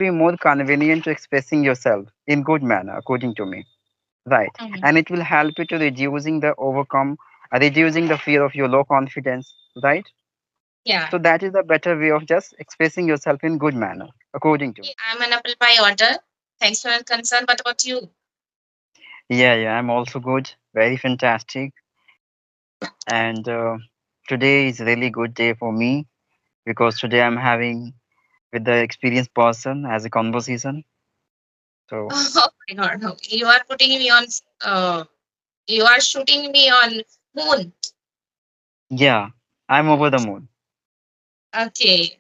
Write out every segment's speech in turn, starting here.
be more convenient to expressing yourself in good manner, according to me. Right. Mhm. And it will help you to reducing the fear of your low confidence. Right. Yeah. So that is a better way of just expressing yourself in good manner, according to me. I'm an apple pie order. Thanks for your concern. What about you? Yeah, yeah, I'm also good. Very fantastic. And today is really good day for me because today I'm having with the experienced person as a conversation. So Oh my god, no. You are putting me on you are shooting me on moon. yeah, I'm over the moon. Okay.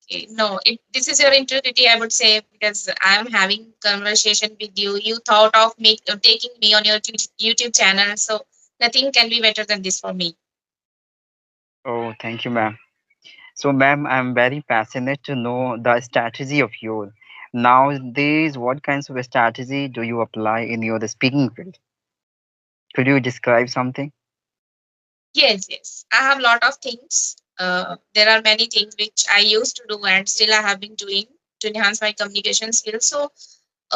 Okay. No, this is your integrity, I would say, because I am having conversation with you. You thought of taking me on your YouTube channel, so nothing can be better than this for me. Oh, thank you, ma'am. So, ma'am, I'm very passionate to know the strategy of yours. Nowadays, what kinds of strategy do you apply in your speaking field? Could you describe something? Yes, yes. I have lot of things. There are many things which I used to do and still I have been doing to enhance my communication skills. So,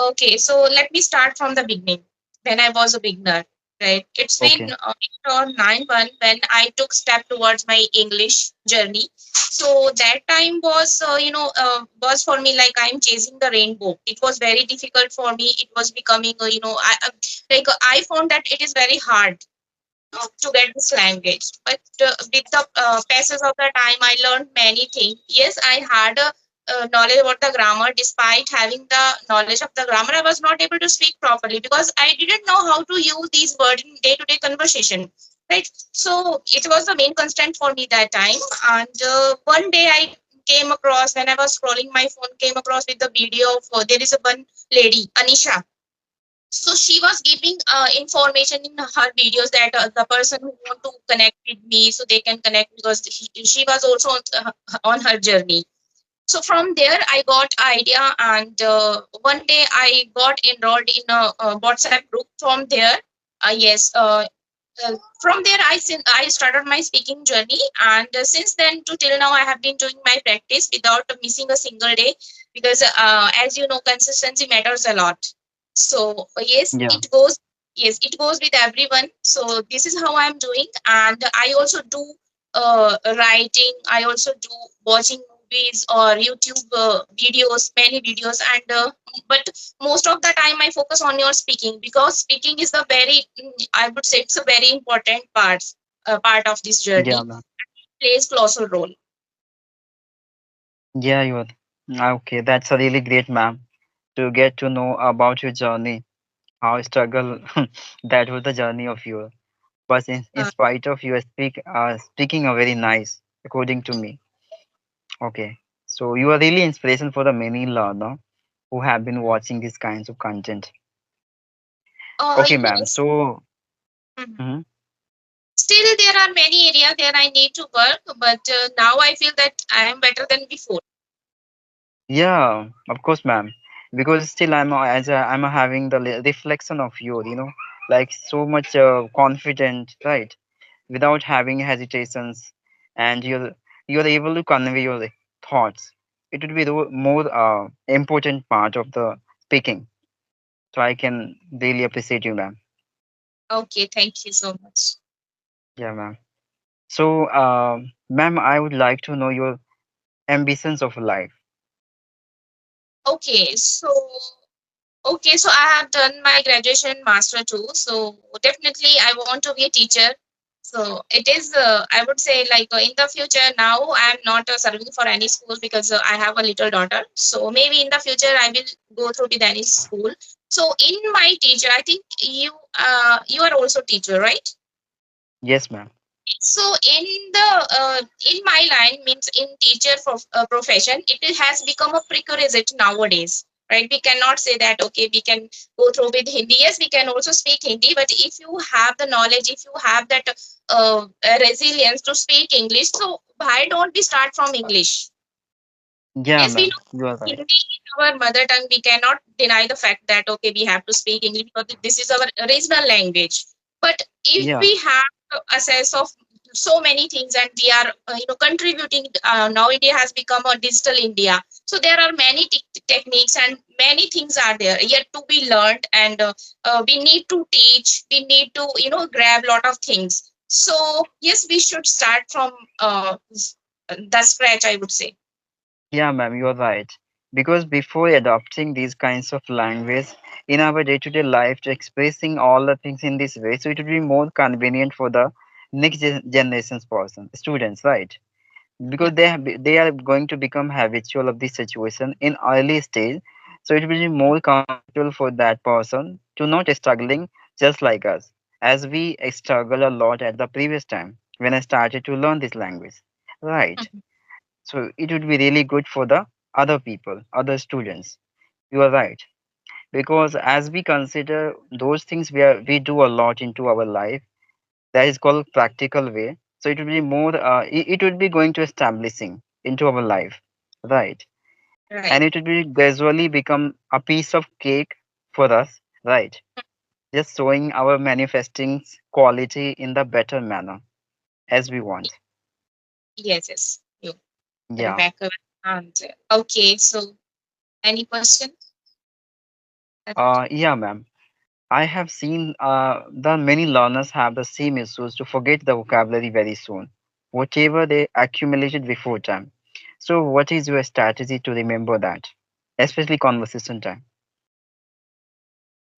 okay, so let me start from the beginning. When I was a beginner, right? It's been Okay. 8 or 9 months when I took step towards my English journey. So that time was, was for me like I'm chasing the rainbow. It was very difficult for me. It was becoming, I found that it is very hard to get this language. But with the passage of the time, I learned many things. Yes, I had a knowledge about the grammar. Despite having the knowledge of the grammar, I was not able to speak properly because I didn't know how to use these words in day-to-day conversation. Right. So it was the main constant for me that time. And one day I came across when I was scrolling my phone, came across with the video of there is a one lady, Anisha. So she was giving information in her videos that the person who want to connect with me so they can connect because she was also on her journey. So from there I got idea, and one day I got enrolled in a WhatsApp group from there. Yes From there I started my speaking journey, and since then to till now I have been doing my practice without missing a single day, because as you know, consistency matters a lot. So Yeah. yes, it goes with everyone. So this is how I'm doing. And I also do writing. I also do watching movies or YouTube videos, many videos. And but most of the time I focus on your speaking, because speaking is the very I would say it's a very important part of this Yeah, journey. ma'am. Plays colossal role. Yeah, you are. Okay, that's a really great, ma'am, to get to know about your journey, how struggle that was the journey of yours. But in uh, spite of you speaking a very nice, according to me. Okay. So you are really inspiration for the many learner who have been watching these kinds of content. Okay, ma'am. yes. So Mhm. mhm. Still there are many areas where I need to work, but now I feel that I am better than before. Yeah, of course, ma'am. Because still I'm having the reflection of you know, like so much confident, right? Without having hesitations, and you're able to convey your thoughts. It would be the more important part of the speaking. So I can really appreciate you, ma'am. Okay, thank you so much. Yeah, ma'am. So, ma'am, I would like to know your ambitions of life. Okay, so I have done my graduation master too. So definitely I want to be a teacher. So it is, I would say, like in the future. Now I am not serving for any school because I have a little daughter. So maybe in the future I will go through with any school. So in my teacher, I think you are also teacher, right? Yes, ma'am. So in my line, means in teacher profession, it has become a prerequisite nowadays, right? We cannot say that okay, we can go through with Hindi. Yes, we can also speak Hindi, but if you have the knowledge, if you have that resilience to speak English, so why don't we start from English? Yeah, Yes, we ma'am. know You are right. Hindi is our mother tongue. We cannot deny the fact that okay, we have to speak English because this is our original language. But if Yeah. we have a sense of so many things, and we are contributing. Now India has become a digital India, so there are many techniques and many things are there yet to be learned, and we need to teach, we need to grab lot of things. So yes, we should start from the scratch, I would say. Yeah, ma'am, you're right. Because before adopting these kinds of language in our day-to-day life, to expressing all the things in this way, so it would be more convenient for the next generation's person, students, right? Yeah. Because they are going to become habitual of this situation in early stage, so it will be more comfortable for that person to not struggling just like us, as we struggle a lot at the previous time when I started to learn this language, right? Mhm. So it would be really good for the other people, other students. You are right. Because as we consider those things we do a lot into our life, that is called practical way. So it would be more, it would be going to establishing into our life, right? Right. And it would be gradually become a piece of cake for us, right? Just showing our manifesting quality in the better manner as we want. Yes, yes, you Yeah. Rebecca answer. Okay, so any question? Yeah, ma'am. I have seen that many learners have the same issues to forget the vocabulary very soon, whatever they accumulated before time. So, what is your strategy to remember that, especially conversation time?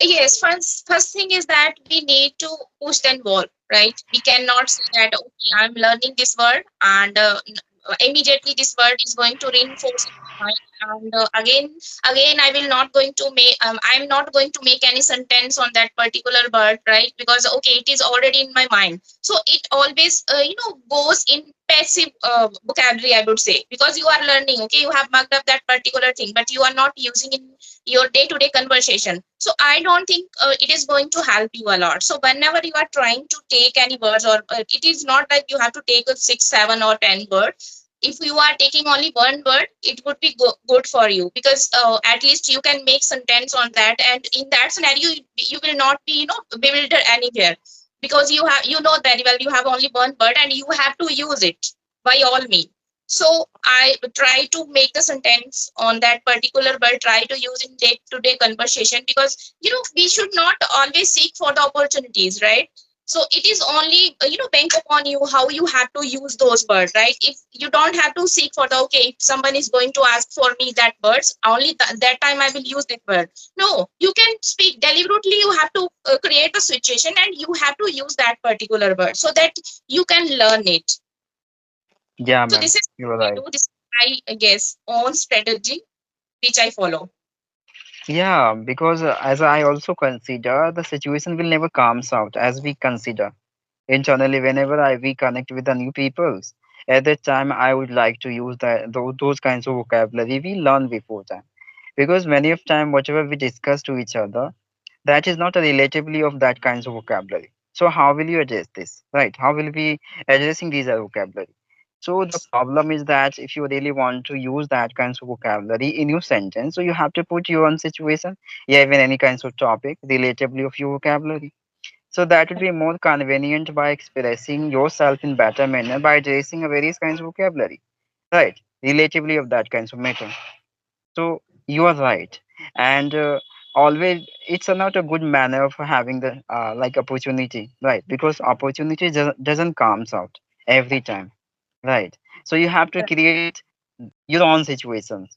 Yes, first thing is that we need to push the envelope, right? We cannot say that okay, I'm learning this word, and immediately this word is going to reinforce in my mind, and again I will not going to make I'm not going to make any sentence on that particular word, right? Because okay, it is already in my mind, so it always goes in passive vocabulary, I would say, because you are learning. Okay, you have marked up that particular thing, but you are not using in your day-to-day conversation. So I don't think it is going to help you a lot. So whenever you are trying to take any words, or it is not like you have to take a 6, 7, or 10 word. If you are taking only one word, it would be good for you, because at least you can make sentence on that, and in that scenario you will not be bewildered anywhere, because you know very well you have only one word and you have to use it by all means. So I try to make the sentence on that particular word, try to use in day to day conversation, because we should not always seek for the opportunities, right? So it is only bank upon you how you have to use those words, right? If you don't have to seek for the okay, if someone is going to ask for me that words, only that time I will use that word. No, you can speak deliberately. You have to create a situation, and you have to use that particular word so that you can learn it. Yeah, So ma'am, this is you are I right. do. This is my guess own strategy which I follow. Yeah, because as I also consider, the situation will never comes out as we consider internally whenever we connect with the new peoples. At that time, I would like to use those kinds of vocabulary we learned before time. Because many of time, whatever we discuss to each other, that is not a relatively of that kinds of vocabulary. So how will you address this, right? How will we addressing these vocabulary? So the problem is that if you really want to use that kinds of vocabulary in your sentence, so you have to put your own situation, yeah, even any kinds of topic relatively of your vocabulary. So that would be more convenient by expressing yourself in better manner by addressing a various kinds of vocabulary, right? Relatively of that kinds of matter. So you are right, and always it's not a good manner for having the like opportunity, right? Because opportunity doesn't comes out every time, right? So you have to create your own situations.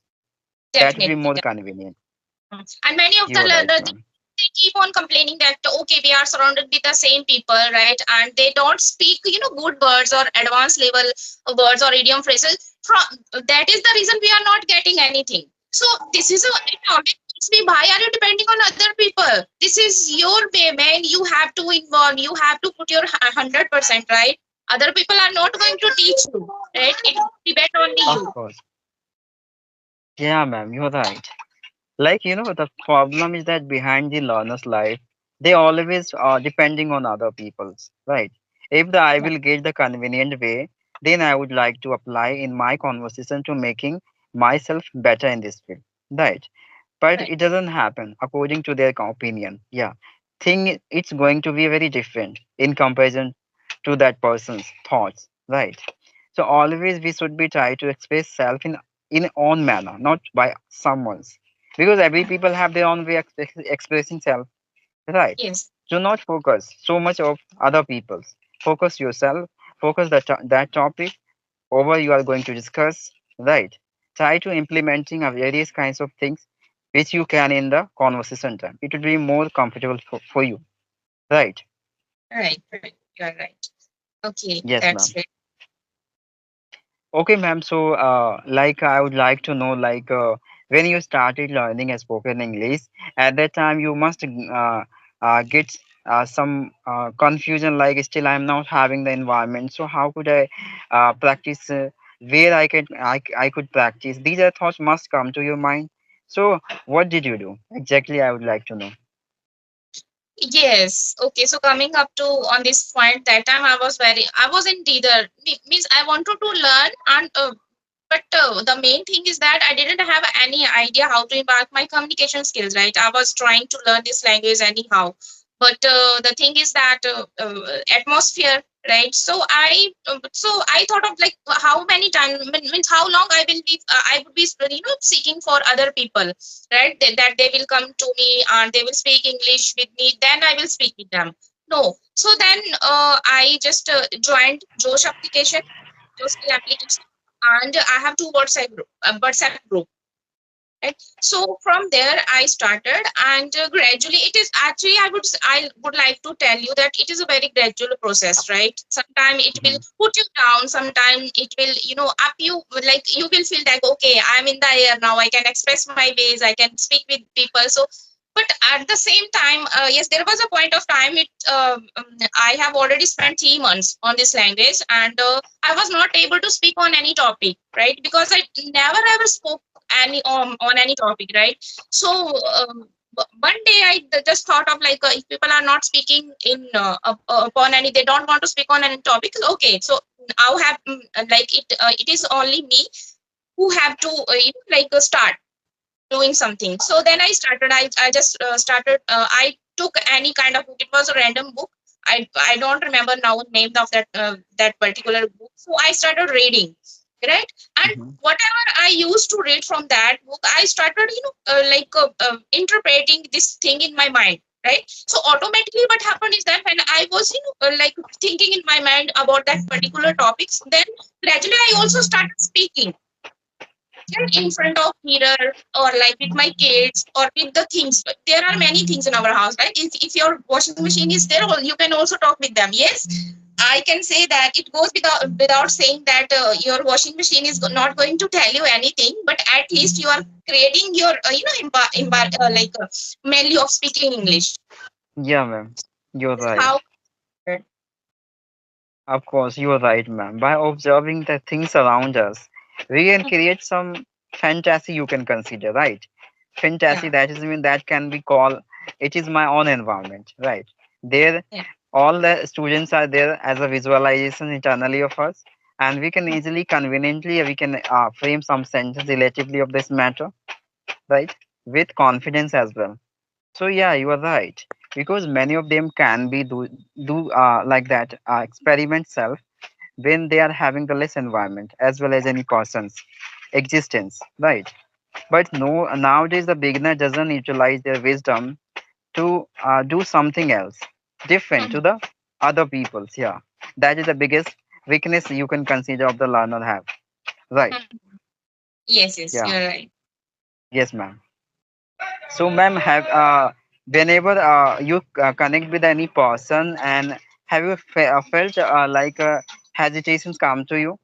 That would be Definitely. more convenient. And many of the You are right, learners, ma'am. they keep on complaining that okay, we are surrounded with the same people, right? And they don't speak good words or advanced level words or idiom phrases. From that is the reason we are not getting anything. So this is a it always makes me, why are you depending on other people? This is your way, man. You have to involve, you have to put your 100%, right? Other people are not going to teach you, right? It depends only Of you. course. Yeah, ma'am, you're right. Like, the problem is that behind the learner's life, they always are depending on other people's, right? If I will get the convenient way, then I would like to apply in my conversation to making myself better in this field, right? But Right. it doesn't happen according to their opinion. Yeah, thing it's going to be very different in comparison to that person's thoughts, right? So always we should be try to express self in own manner, not by someone's, because every people have their own way of expressing self, right? Yes. Do not focus so much of other people's. Focus yourself. Focus that topic over you are going to discuss, right? Try to implementing a various kinds of things which you can in the conversation time. It would be more comfortable for you, right? Right, right. You are right. Okay, Yes, that's ma'am. great. Okay, ma'am. So, like, I would like to know, like, when you started learning a spoken English, at that time you must get some confusion. Like, still, I'm not having the environment. So, how could I practice? Where I could practice? These are thoughts must come to your mind. So, what did you do exactly? I would like to know. Yes. Okay. So coming up to on this point, that time I was in either means I wanted to learn and but the main thing is that I didn't have any idea how to impact my communication skills. Right. I was trying to learn this language anyhow, but the thing is that atmosphere. Right. So I thought of like how many times means how long I would be seeking for other people, right? That they will come to me and they will speak English with me, then I will speak with them. No. So then I just joined Josh application, Josh application, and I have two WhatsApp group. Right. So from there I started, and gradually it is actually I would like to tell you that it is a very gradual process, right? Sometimes it will Mhm. put you down, sometimes it will up you, like you will feel like okay, I'm in the air now, I can express my ways, I can speak with people. So but at the same time, yes, there was a point of time I have already spent 3 months on this language, and I was not able to speak on any topic, right? Because I never ever spoke any on any topic, right? So one day just thought of like if people are not speaking upon any, they don't want to speak on any topic, okay, so now have it is only me who have to start doing something. So then I just started, I took any kind of book, it was a random book. I don't remember now the name of that particular book. So I started reading, right? And Mhm. whatever I used to read from that book, I started interpreting this thing in my mind, right? So automatically what happened is that when I was thinking in my mind about that particular topics, then gradually I also started speaking in front of mirror, or like with my kids or with the things. But there are many things in our house, right? If your washing machine is there, you can also talk with them. Yes, I can say that it goes without saying that your washing machine is not going to tell you anything, but at least you are creating your menu of speaking English. Yeah, ma'am. You're This is right. how. Of course, you are right, ma'am. By observing the things around us, we can create some fantasy you can consider, right? Fantasy Yeah, that is mean that can be called it is my own environment, right? There, yeah. all the students are there as a visualization internally of us, and we can easily, conveniently, we can frame some sentence relatively of this matter, right? With confidence as well. So yeah, you are right because many of them can be do like that experiment self when they are having the less environment as well as any person's existence, right? But no, nowadays the beginner doesn't utilize their wisdom to do something else different to Mhm, the other people's. Yeah, that is the biggest weakness you can consider of the learner have, right? mhm. Yes, yes, Yeah, you're right. yes, ma'am. So, ma'am, have whenever you connect with any person, and have you felt like hesitations come to you?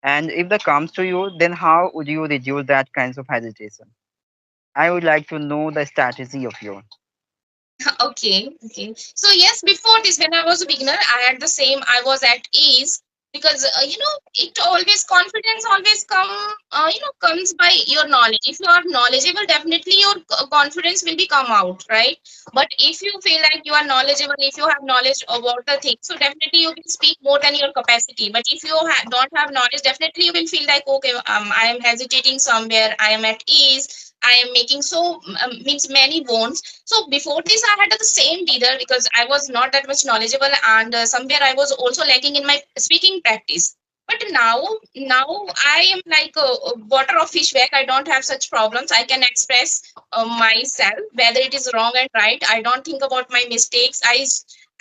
And if that comes to you, then how would you reduce that kinds of hesitation? I would like to know the strategy of yours. Okay, okay. So yes, before this, when I was a beginner, I had the same. I was at ease because it always confidence always comes by your knowledge. If you are knowledgeable, definitely your confidence will be come out, right? But if you feel like you are knowledgeable, if you have knowledge about the thing, so definitely you will speak more than your capacity. But if you don't have knowledge, definitely you will feel like okay, I am hesitating somewhere. I am at ease. I am making so means many wounds. So before this I had the same teacher because I was not that much knowledgeable, and somewhere I was also lacking in my speaking practice. But now I am like a water of fish back. I don't have such problems. I can express myself whether it is wrong and right. I don't think about my mistakes.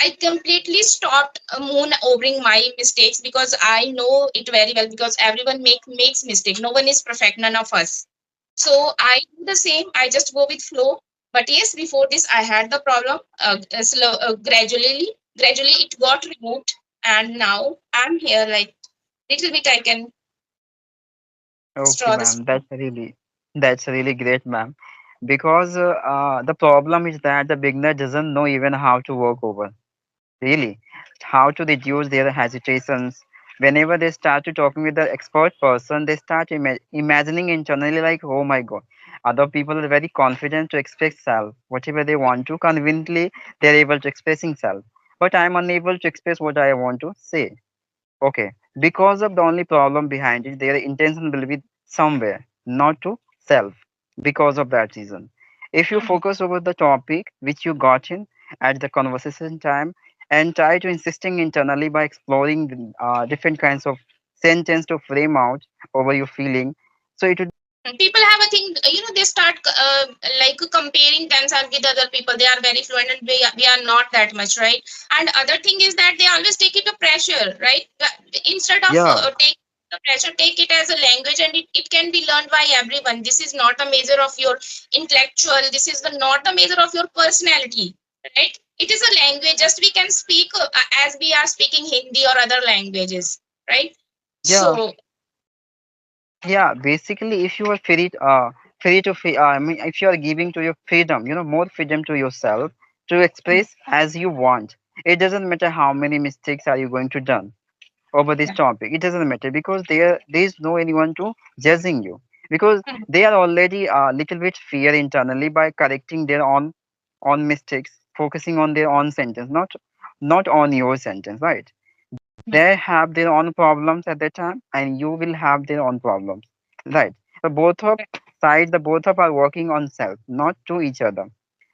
I completely stopped moon overing my mistakes because I know it very well, because everyone makes mistake. No one is perfect, none of us. So I do the same. I just go with flow. But yes, before this I had the problem. Gradually it got removed, and now I'm here. Like little bit, I can Okay, straw this. ma'am. That's really great, ma'am. Because the problem is that the beginner doesn't know even how to work over. Really, how to reduce their hesitations. Whenever they start to talking with the expert person, they start imagining internally like, oh my god, other people are very confident to express self. Whatever they want to, conveniently they're able to expressing self. But I'm unable to express what I want to say. Okay, because of the only problem behind it, their intention will be somewhere, not to self. Because of that reason, if you Mhm. focus over the topic which you got in at the conversation time and try to insisting internally by exploring different kinds of sentence to frame out over your feeling, so it would. People have a thing, they start like comparing themselves with other people. They are very fluent and we are not that much, right? And other thing is that they always take it a pressure, right? Instead of Yeah, take the pressure, take it as a language, and it can be learned by everyone. This is not a measure of your intellectual. This is not the measure of your personality, right? It is a language. Just we can speak as we are speaking Hindi or other languages, right? yeah, So yeah. Basically, if you are free to I mean, if you are giving to your freedom, more freedom to yourself to express as you want. It doesn't matter how many mistakes are you going to done over this yeah. topic. It doesn't matter because there is no anyone to judging you, because Mhm. they are already a little bit fear internally by correcting their own mistakes, focusing on their own sentence, not on your sentence, right? They have their own problems at that time and you will have their own problems, right? So both of sides, the both of are working on self, not to each other.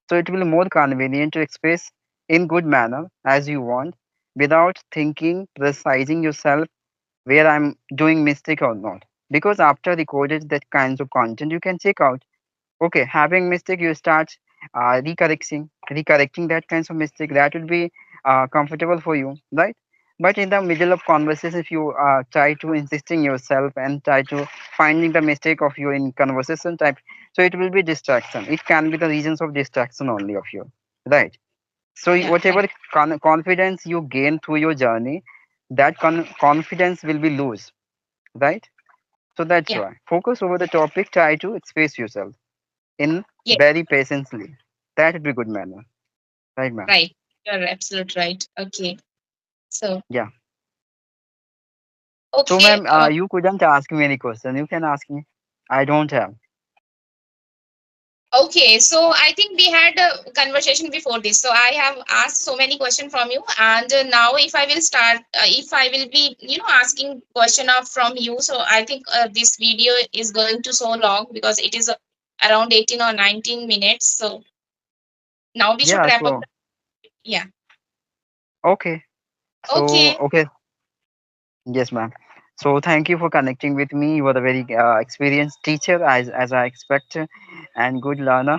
So it will be more convenient to express in good manner as you want without thinking, precising yourself where I'm doing mistake or not. Because after recorded that kinds of content, you can check out. Okay, having mistake, you start recorrecting that kinds of mistake. That would be comfortable for you, right? But in the middle of conversation, if you try to insisting yourself and try to finding the mistake of you in conversation type, so it will be distraction. It can be the reasons of distraction only of you, right? So Yeah, right. whatever confidence you gain through your journey, that confidence will be loose, right? So that's Yeah. why focus over the topic. Try to express yourself in Yeah. very patiently. That would be good manner, right, ma'am? Right. You're absolutely right. Okay. So, Yeah. So, okay. ma'am, you couldn't ask me any question. You can ask me. I don't have. Okay. So, I think we had a conversation before this. So, I have asked so many questions from you. And now, if I will start, if I will be, asking question of from you. So, I think this video is going to so long because it is around 18 or 19 minutes. So, now we should Yeah. wrap up. So Yeah. okay. So Okay. okay. Yes, ma'am. So thank you for connecting with me. You are a very experienced teacher, as I expect, and good learner.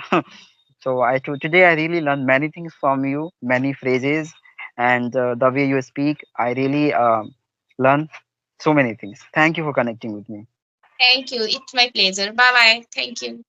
So today I really learned many things from you, many phrases, and the way you speak. I really learned so many things. Thank you for connecting with me. Thank you. It's my pleasure. Bye bye. Thank you.